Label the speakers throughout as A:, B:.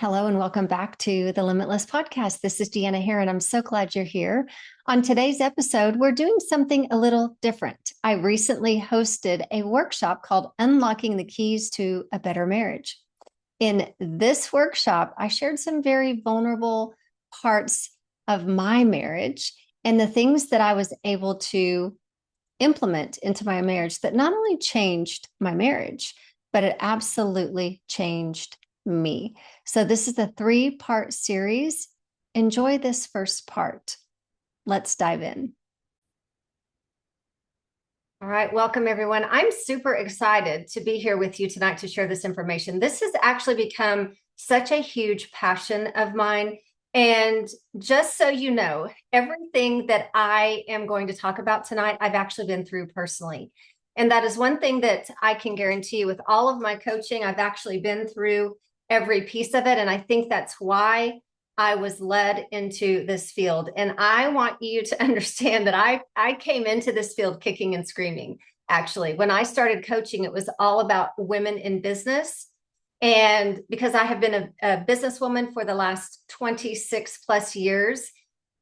A: Hello and welcome back to the Limitless Podcast. This is Deanna here, and I'm so glad you're here. On today's episode, we're doing something a little different. I recently hosted a workshop called Unlocking the Keys to a Better Marriage. In this workshop, I shared some very vulnerable parts of my marriage and the things that I was able to implement into my marriage that not only changed my marriage, but it absolutely changed me. So, this is a three-part series. Enjoy this first part. Let's dive in. All right, welcome everyone. I'm super excited to be here with you tonight to share this information. This has actually become such a huge passion of mine. And just so you know, everything that I am going to talk about tonight, I've actually been through personally. And that is one thing that I can guarantee you with all of my coaching, I've actually been through every piece of it. And I think that's why I was led into this field. And I want you to understand that I came into this field kicking and screaming. Actually, when I started coaching, it was all about women in business. And because I have been a businesswoman for the last 26 plus years,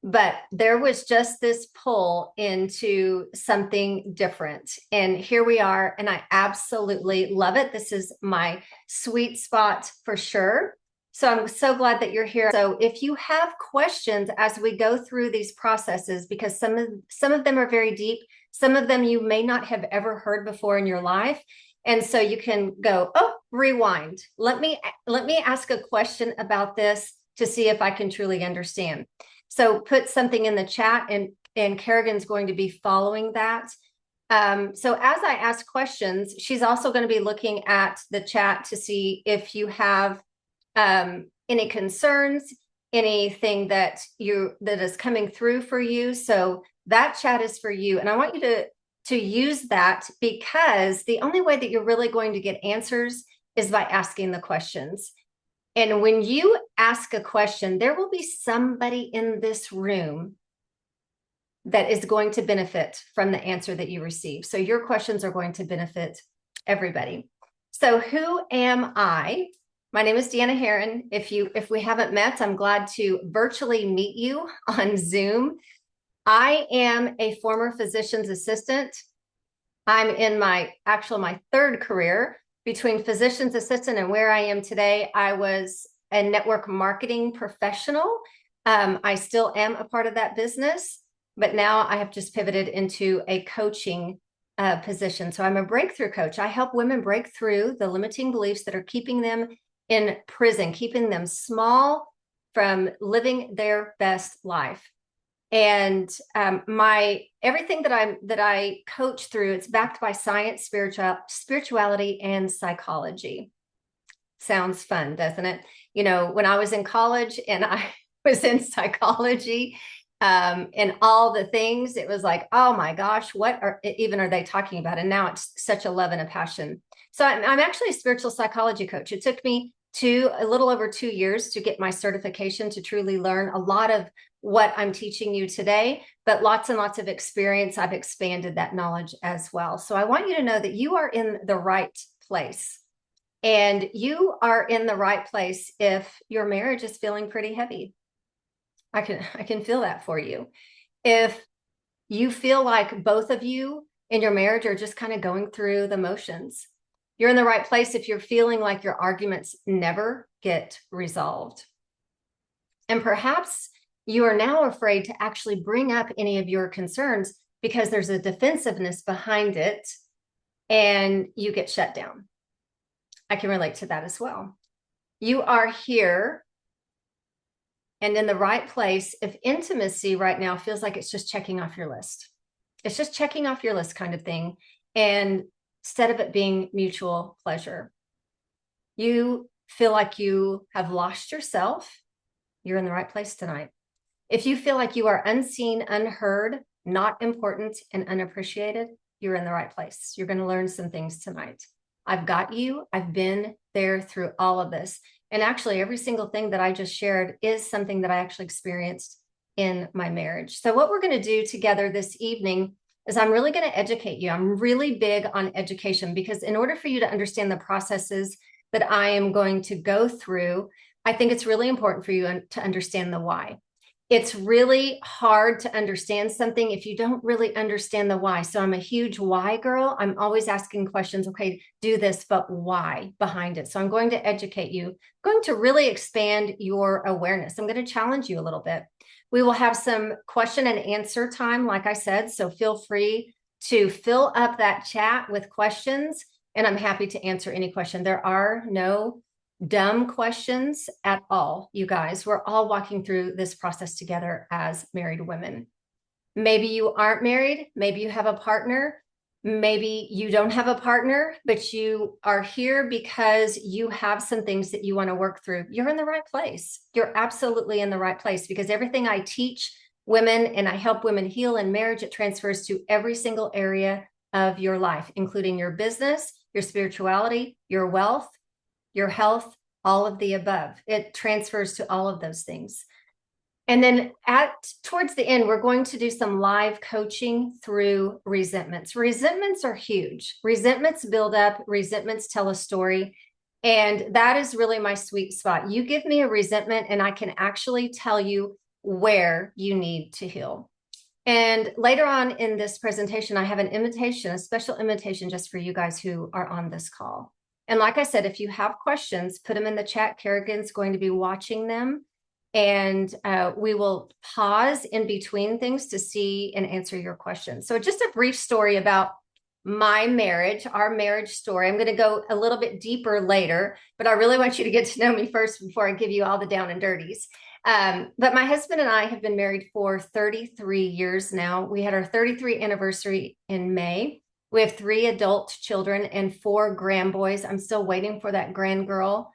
A: but there was just this pull into something different. And here we are, and I absolutely love it. This is my sweet spot for sure. So I'm so glad that you're here. So if you have questions as we go through these processes, because some of them are very deep, some of them you may not have ever heard before in your life. And so you can go, oh, rewind. Let me ask a question about this to see if I can truly understand. So put something in the chat, and Kerrigan's going to be following that. So as I ask questions, she's also going to be looking at the chat to see if you have any concerns, anything that is coming through for you. So that chat is for you. And I want you to use that, because the only way that you're really going to get answers is by asking the questions. And when you ask a question, there will be somebody in this room that is going to benefit from the answer that you receive. So your questions are going to benefit everybody. So who am I? My name is Deanna Herron. If we haven't met, I'm glad to virtually meet you on Zoom. I am a former physician's assistant. I'm in my third career. Between physician's assistant and where I am today, I was a network marketing professional. I still am a part of that business, but now I have just pivoted into a coaching position. So I'm a breakthrough coach. I help women break through the limiting beliefs that are keeping them in prison, keeping them small from living their best life. And everything that I coach through, it's backed by science, spirituality, and psychology. Sounds fun, doesn't it? You know, when I was in college and I was in psychology, and all the things, it was like, oh my gosh, what are they talking about? And now it's such a love and a passion. So I'm actually a spiritual psychology coach. It took me a little over 2 years to get my certification, to truly learn a lot of what I'm teaching you today, but lots and lots of experience. I've expanded that knowledge as well. So I want you to know that you are in the right place, and you are in the right place if your marriage is feeling pretty heavy. I can feel that for you. If you feel like both of you in your marriage are just kind of going through the motions, you're in the right place if you're feeling like your arguments never get resolved. And perhaps you are now afraid to actually bring up any of your concerns because there's a defensiveness behind it and you get shut down. I can relate to that as well. You are here and in the right place if intimacy right now feels like it's just checking off your list. It's just checking off your list kind of thing. And instead of it being mutual pleasure, you feel like you have lost yourself, you're in the right place tonight. If you feel like you are unseen, unheard, not important, and unappreciated, you're in the right place. You're going to learn some things tonight. I've got you. I've been there through all of this. And actually, every single thing that I just shared is something that I actually experienced in my marriage. So what we're going to do together this evening is I'm really going to educate you. I'm really big on education, because in order for you to understand the processes that I am going to go through, I think it's really important for you to understand the why. It's really hard to understand something if you don't really understand the why. So I'm a huge why girl. I'm always asking questions. Okay, do this, but why behind it? So I'm going to educate you, I'm going to really expand your awareness. I'm going to challenge you a little bit. We will have some question and answer time, like I said. So feel free to fill up that chat with questions, and I'm happy to answer any question. There are no dumb questions at all, you guys. We're all walking through this process together as married women. Maybe you aren't married, maybe you have a partner, maybe you don't have a partner, but you are here because you have some things that you want to work through. You're in the right place. You're absolutely in the right place, because everything I teach women and I help women heal in marriage, it transfers to every single area of your life, including your business, your spirituality, your wealth, your health, all of the above. It transfers to all of those things. And then towards the end, we're going to do some live coaching through resentments. Resentments are huge. Resentments build up, resentments tell a story. And that is really my sweet spot. You give me a resentment and I can actually tell you where you need to heal. And later on in this presentation, I have an invitation, a special invitation just for you guys who are on this call. And like I said, if you have questions, put them in the chat. Kerrigan's going to be watching them. And we will pause in between things to see and answer your questions. So just a brief story about my marriage, our marriage story. I'm going to go a little bit deeper later, but I really want you to get to know me first before I give you all the down and dirties. But my husband and I have been married for 33 years now. We had our 33th anniversary in May. We have 3 adult children and 4 grandboys. I'm still waiting for that grand girl.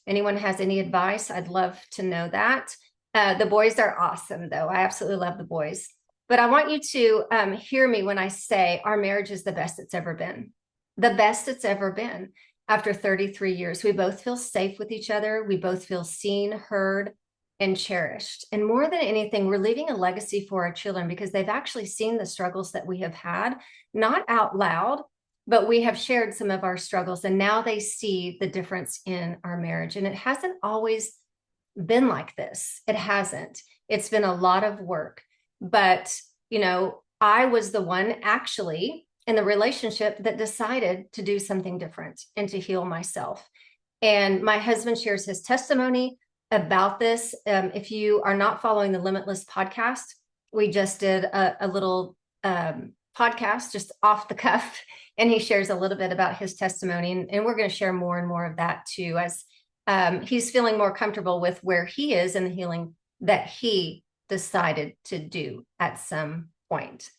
A: Anyone has any advice? I'd love to know that. The boys are awesome, though. I absolutely love the boys. But I want you to hear me when I say our marriage is the best it's ever been. The best it's ever been. After 33 years, we both feel safe with each other. We both feel seen, heard, and cherished. And more than anything, we're leaving a legacy for our children, because they've actually seen the struggles that we have had, not out loud, but we have shared some of our struggles, and now they see the difference in our marriage. And it hasn't always been like this. It hasn't. It's been a lot of work. But, you know, I was the one actually in the relationship that decided to do something different and to heal myself. And my husband shares his testimony about this. If you are not following the Limitless podcast, we just did a little podcast just off the cuff, and he shares a little bit about his testimony. And we're going to share more and more of that too, as he's feeling more comfortable with where he is and the healing that he decided to do at some point.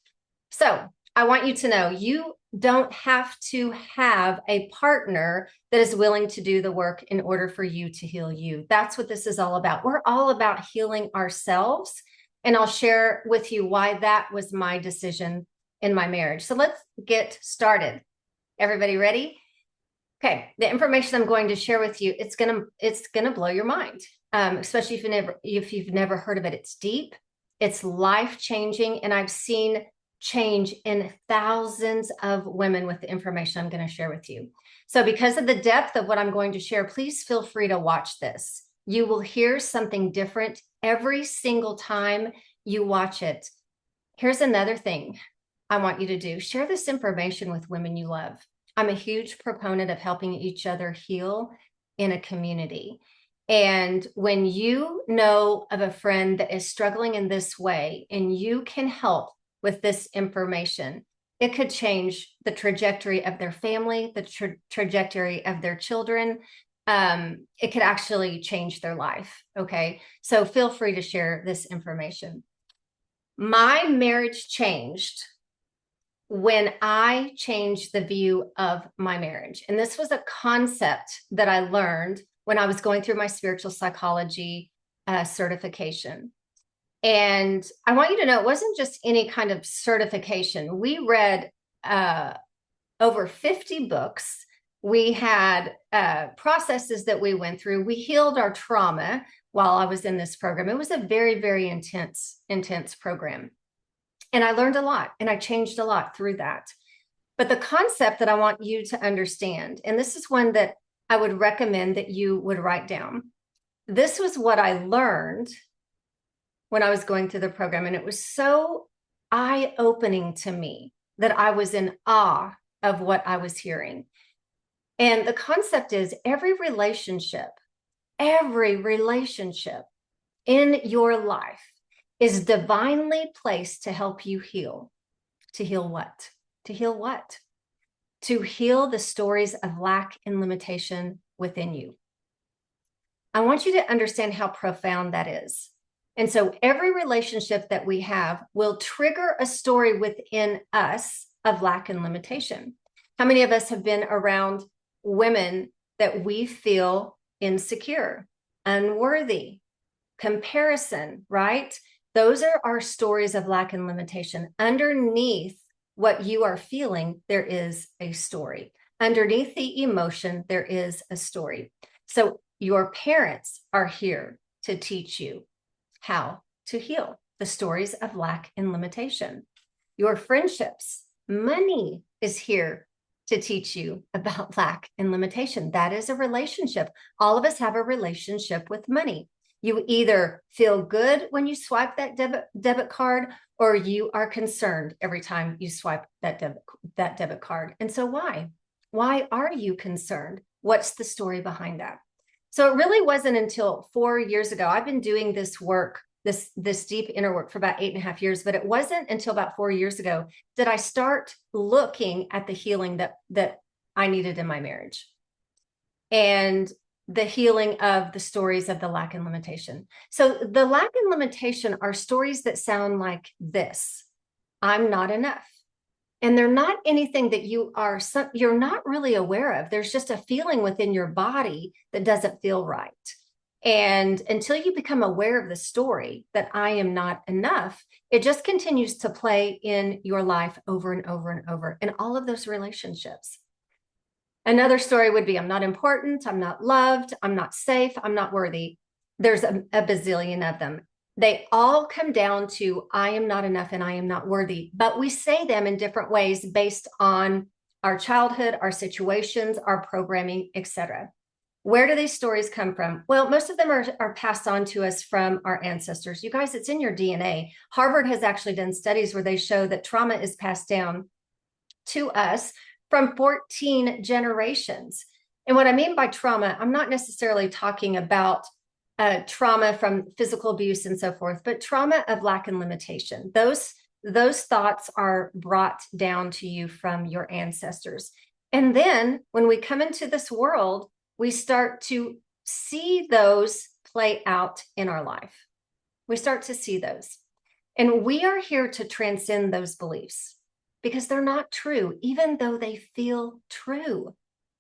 A: So I want you to know you don't have to have a partner that is willing to do the work in order for you to heal you. That's what this is all about. We're all about healing ourselves. And I'll share with you why that was my decision in my marriage. So let's get started. Everybody ready? Okay, the information I'm going to share with you, it's gonna blow your mind, especially if you've never heard of it. It's deep, it's life-changing, and I've seen change in thousands of women with the information I'm going to share with you. So because of the depth of what I'm going to share, please feel free to watch this. You will hear something different every single time you watch it. Here's another thing I want you to do. Share this information with women you love. I'm a huge proponent of helping each other heal in a community. And when you know of a friend that is struggling in this way and you can help with this information, it could change the trajectory of their family, the trajectory of their children. It could actually change their life. Okay. So feel free to share this information. My marriage changed when I changed the view of my marriage. And this was a concept that I learned when I was going through my spiritual psychology certification. And I want you to know, it wasn't just any kind of certification. We read over 50 books. We had processes that we went through. We healed our trauma while I was in this program. It was a very, very intense program. And I learned a lot, and I changed a lot through that. But the concept that I want you to understand, and this is one that I would recommend that you would write down. this was what I learned when I was going through the program. And it was so eye-opening to me that I was in awe of what I was hearing. And the concept is every relationship in your life is divinely placed to help you heal. To heal what? To heal what? To heal the stories of lack and limitation within you. I want you to understand how profound that is. And so every relationship that we have will trigger a story within us of lack and limitation. How many of us have been around women that we feel insecure, unworthy, comparison, right? Those are our stories of lack and limitation. Underneath what you are feeling, there is a story. Underneath the emotion, there is a story. So your parents are here to teach you how to heal the stories of lack and limitation. Your friendships, money is here to teach you about lack and limitation. That is a relationship. All of us have a relationship with money. You either feel good when you swipe that debit card, or you are concerned every time you swipe that debit card. And so why? Why are you concerned? What's the story behind that? So it really wasn't until 4 years ago. I've been doing this work, this deep inner work, for about 8.5 years, but it wasn't until about 4 years ago that I start looking at the healing that I needed in my marriage, and the healing of the stories of the lack and limitation. So the lack and limitation are stories that sound like this: I'm not enough. And they're not anything that you're not really aware of. There's just a feeling within your body that doesn't feel right. And until you become aware of the story that I am not enough, it just continues to play in your life over and over and over in all of those relationships. Another story would be, I'm not important, I'm not loved, I'm not safe, I'm not worthy. There's a bazillion of them. They all come down to I am not enough and I am not worthy, but we say them in different ways based on our childhood, our situations, our programming, etc. Where do these stories come from? Well, most of them are passed on to us from our ancestors. You guys, it's in your DNA. Harvard has actually done studies where they show that trauma is passed down to us from 14 generations. And what I mean by trauma, I'm not necessarily talking about trauma from physical abuse and so forth, but trauma of lack and limitation. Those thoughts are brought down to you from your ancestors. And then when we come into this world, we start to see those play out in our life. We start to see those. And we are here to transcend those beliefs because they're not true, even though they feel true.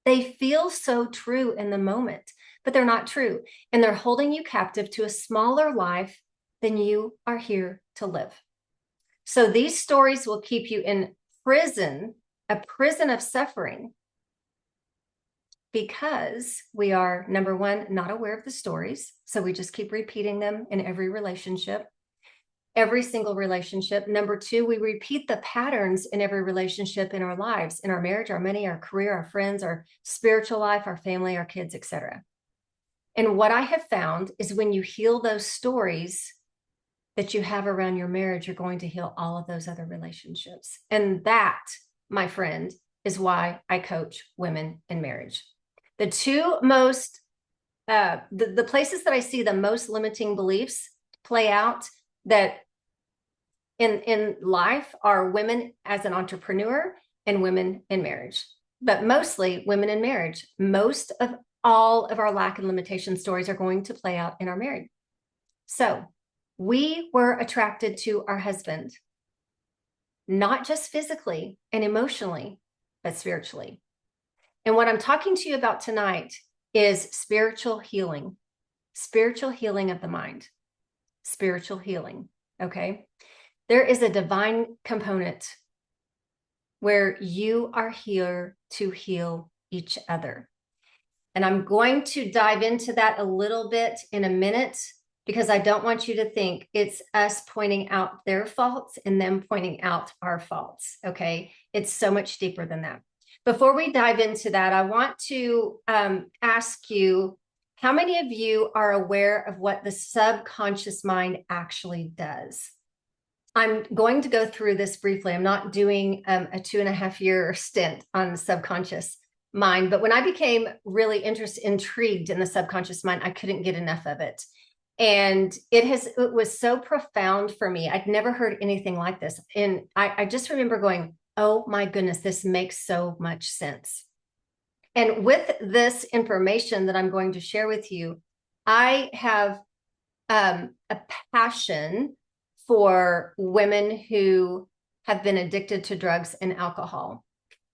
A: They feel so true in the moment, but they're not true. And they're holding you captive to a smaller life than you are here to live. So these stories will keep you in prison, a prison of suffering, because we are, number one, not aware of the stories. So we just keep repeating them in every relationship, every single relationship. Number two, we repeat the patterns in every relationship in our lives, in our marriage, our money, our career, our friends, our spiritual life, our family, our kids, etc. And what I have found is when you heal those stories that you have around your marriage, you're going to heal all of those other relationships. And that, my friend, is why I coach women in marriage. The two most, the places that I see the most limiting beliefs play out that in life are women as an entrepreneur and women in marriage, but mostly women in marriage. Most of all of our lack and limitation stories are going to play out in our marriage. So we were attracted to our husband, not just physically and emotionally, but spiritually. And what I'm talking to you about tonight is spiritual healing of the mind, spiritual healing. Okay. There is a divine component where you are here to heal each other. And I'm going to dive into that a little bit in a minute, because I don't want you to think it's us pointing out their faults and them pointing out our faults. Okay. It's so much deeper than that. Before we dive into that, I want to ask you, How many of you are aware of what the subconscious mind actually does? I'm going to go through this briefly. I'm not doing a 2.5-year stint on the subconscious mind, but when I became really intrigued in the subconscious mind, I couldn't get enough of it. And it was so profound for me. I'd never heard anything like this. And I just remember going, oh my goodness, this makes so much sense. And with this information that I'm going to share with you, I have a passion for women who have been addicted to drugs and alcohol.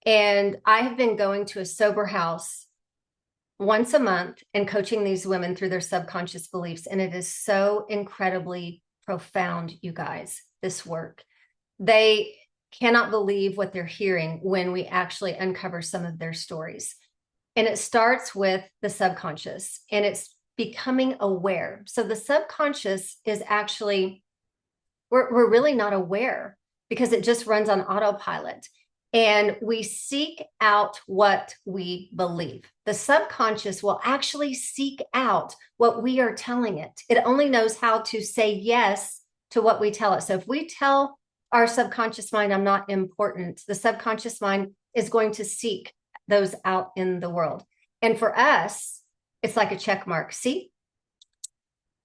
A: And I have been going to a sober house once a month and coaching these women through their subconscious beliefs. And it is so incredibly profound, you guys, this work. They cannot believe what they're hearing when we actually uncover some of their stories. And it starts with the subconscious, and it's becoming aware. So the subconscious is actually, we're really not aware because it just runs on autopilot. And we seek out what we believe. The subconscious will actually seek out what we are telling it. It only knows how to say yes to what we tell it. So if we tell our subconscious mind, I'm not important, the subconscious mind is going to seek those out in the world. And for us, it's like a check mark. See,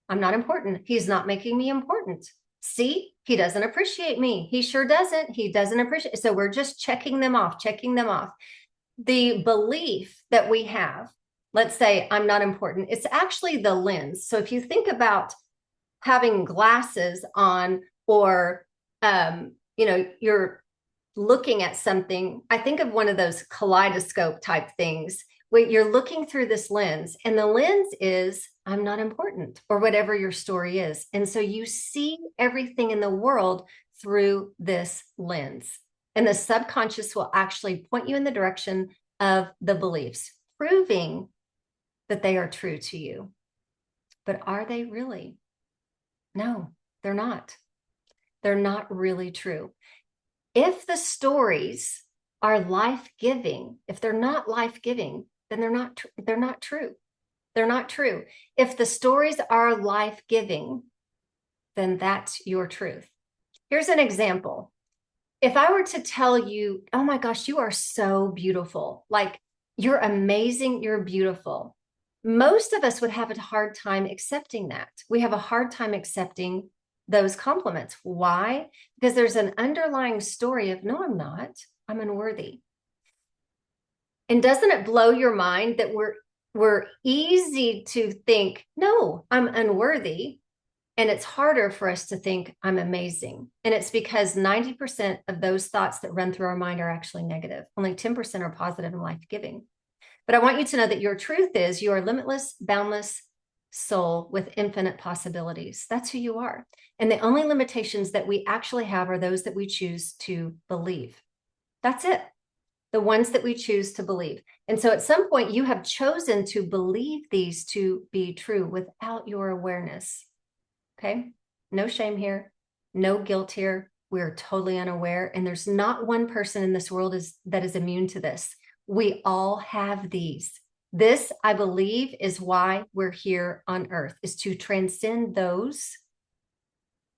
A: I'm not important. He's not making me important. See, he doesn't appreciate me. He sure doesn't. He doesn't appreciate. So we're just checking them off, checking them off. The belief that we have, let's say I'm not important, it's actually the lens. So if you think about having glasses on, or, you're looking at something, I think of one of those kaleidoscope type things where you're looking through this lens, and the lens is I'm not important, or whatever your story is. And so you see everything in the world through this lens. And the subconscious will actually point you in the direction of the beliefs, proving that they are true to you. But are they really? No, they're not. They're not really true. If the stories are life-giving, if they're not life-giving, then they're not true. They're not true. If the stories are life-giving, then that's your truth. Here's an example. If I were to tell you, oh my gosh, you are so beautiful, like you're amazing, you're beautiful, most of us would have a hard time accepting that. We have a hard time accepting those compliments. Why? Because there's an underlying story of, no, I'm not. I'm unworthy. And doesn't it blow your mind that we're easy to think, no, I'm unworthy. And it's harder for us to think I'm amazing. And it's because 90% of those thoughts that run through our mind are actually negative. Only 10% are positive and life-giving. But I want you to know that your truth is you are limitless, boundless soul with infinite possibilities. That's who you are. And the only limitations that we actually have are those that we choose to believe. That's it. The ones that we choose to believe. And so at some point you have chosen to believe these to be true without your awareness. Okay? No shame here. No guilt here. We're totally unaware. And there's not one person in this world that is immune to this. We all have these. This, I believe, is why we're here on earth, is to transcend those,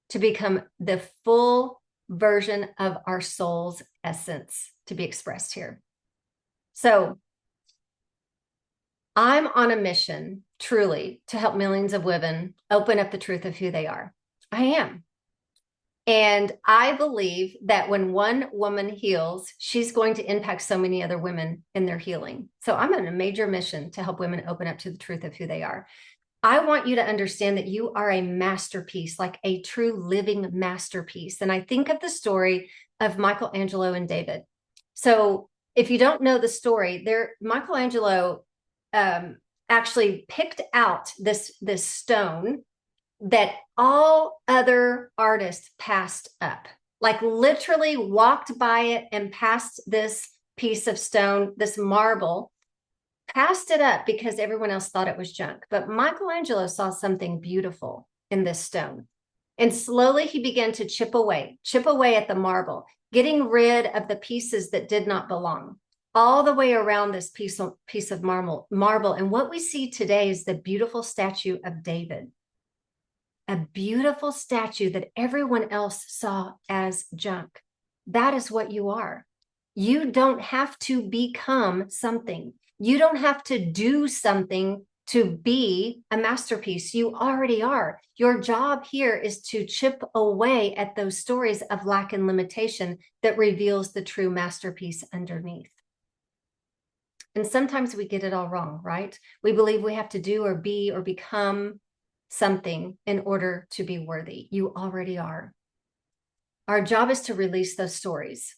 A: to become the full version of our soul's essence to be expressed here. So I'm on a mission, truly, to help millions of women open up the truth of who they are. I am. And I believe that when one woman heals, she's going to impact so many other women in their healing. So I'm on a major mission to help women open up to the truth of who they are. I want you to understand that you are a masterpiece, like a true living masterpiece. And I think of the story of Michelangelo and David. So if you don't know the story, Michelangelo actually picked out this stone that all other artists passed up, like literally walked by it and passed this piece of stone, this marble, passed it up because everyone else thought it was junk. But Michelangelo saw something beautiful in this stone. And slowly he began to chip away at the marble, getting rid of the pieces that did not belong. all the way around this piece of marble. And what we see today is the beautiful statue of David, a beautiful statue that everyone else saw as junk. That is what you are. You don't have to become something. You don't have to do something to be a masterpiece. You already are. Your job here is to chip away at those stories of lack and limitation that reveals the true masterpiece underneath. And sometimes we get it all wrong, right? We believe we have to do or be or become something in order to be worthy. You already are. Our job is to release those stories.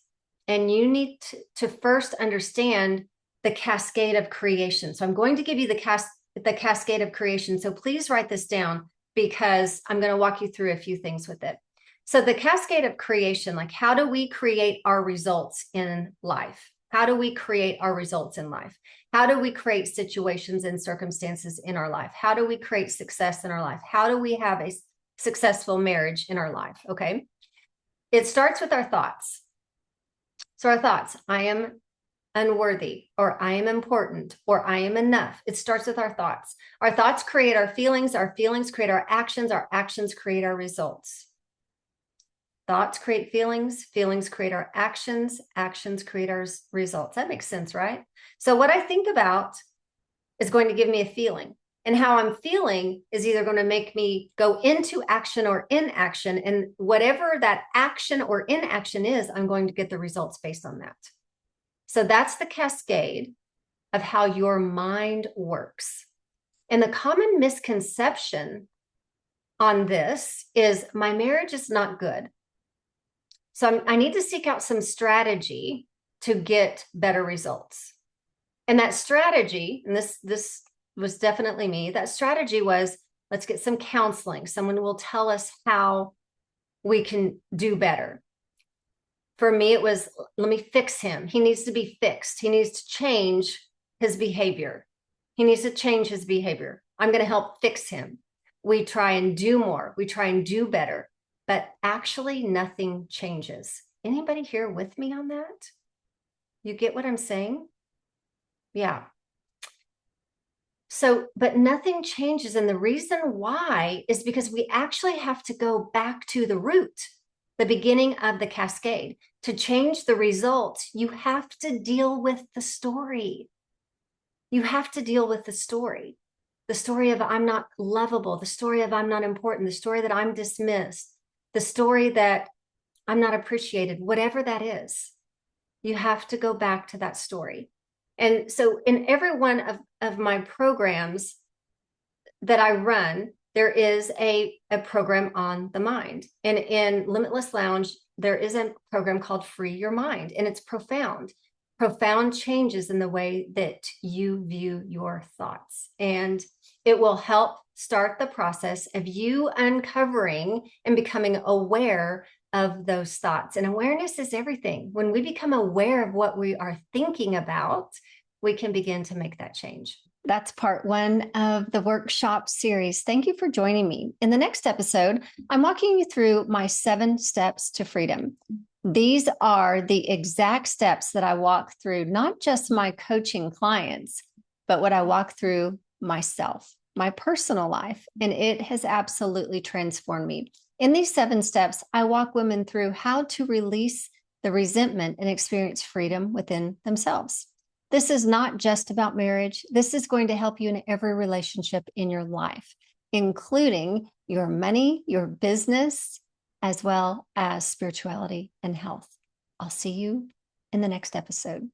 A: And you need to first understand the cascade of creation. So I'm going to give you the cascade of creation. So please write this down, because I'm going to walk you through a few things with it. So the cascade of creation, like, how do we create our results in life? How do we create our results in life? How do we create situations and circumstances in our life? How do we create success in our life? How do we have a successful marriage in our life? Okay. It starts with our thoughts. So our thoughts, I am unworthy, or I am important, or I am enough. It starts with our thoughts. Our thoughts create our feelings create our actions create our results. Thoughts create feelings create our actions create our results. That makes sense, right? So what I think about is going to give me a feeling, and how I'm feeling is either going to make me go into action or inaction. And whatever that action or inaction is, I'm going to get the results based on that. So that's the cascade of how your mind works. And the common misconception on this is, my marriage is not good, so I need to seek out some strategy to get better results. And that strategy, and this was definitely me, that strategy was, let's get some counseling. Someone will tell us how we can do better. For me, it was, let me fix him. He needs to be fixed. He needs to change his behavior. He needs to change his behavior. I'm going to help fix him. We try and do more. We try and do better. But actually, nothing changes. Anybody here with me on that? You get what I'm saying? Yeah. So, but nothing changes. And the reason why is because we actually have to go back to the root, the beginning of the cascade. To change the results, you have to deal with the story. You have to deal with the story of I'm not lovable, the story of I'm not important, the story that I'm dismissed, the story that I'm not appreciated, whatever that is. You have to go back to that story. And so in every one of my programs that I run, there is a program on the mind. And in Limitless Lounge, there is a program called Free Your Mind. And it's profound changes in the way that you view your thoughts. And it will help start the process of you uncovering and becoming aware of those thoughts. And awareness is everything. When we become aware of what we are thinking about, we can begin to make that change. That's part one of the workshop series. Thank you for joining me. In the next episode, I'm walking you through my 7 steps to freedom. These are the exact steps that I walk through, not just my coaching clients, but what I walk through myself, my personal life. And it has absolutely transformed me. In these 7 steps, I walk women through how to release the resentment and experience freedom within themselves. This is not just about marriage. This is going to help you in every relationship in your life, including your money, your business, as well as spirituality and health. I'll see you in the next episode.